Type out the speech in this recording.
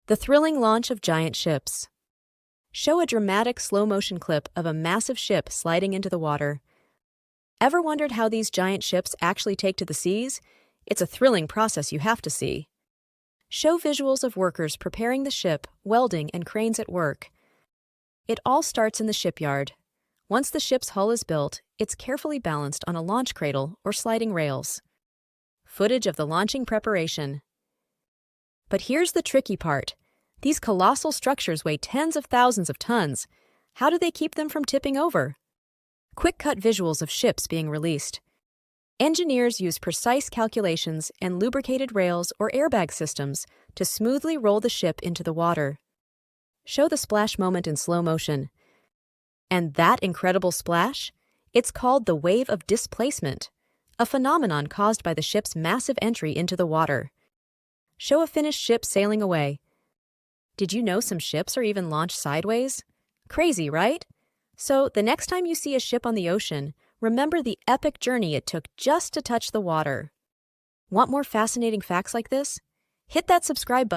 The thrilling launch of giant ships. Show a dramatic slow-motion clip of a massive ship sliding into the water. Ever wondered how these giant ships actually take to the seas? It's a thrilling process you have to see. Show visuals of workers preparing the ship, welding, and cranes at work. It all starts in the shipyard. Once the ship's hull is built, it's carefully balanced on a launch cradle or sliding rails. Footage of the launching preparation. But here's the tricky part. These colossal structures weigh tens of thousands of tons. How do they keep them from tipping over? Quick-cut visuals of ships being released. Engineers use precise calculations and lubricated rails or airbag systems to smoothly roll the ship into the water. Show the splash moment in slow motion. And that incredible splash? It's called the wave of displacement, a phenomenon caused by the ship's massive entry into the water. Show a finished ship sailing away. Did you know some ships are even launched sideways? Crazy, right? So, the next time you see a ship on the ocean, remember the epic journey it took just to touch the water. Want more fascinating facts like this? Hit that subscribe button.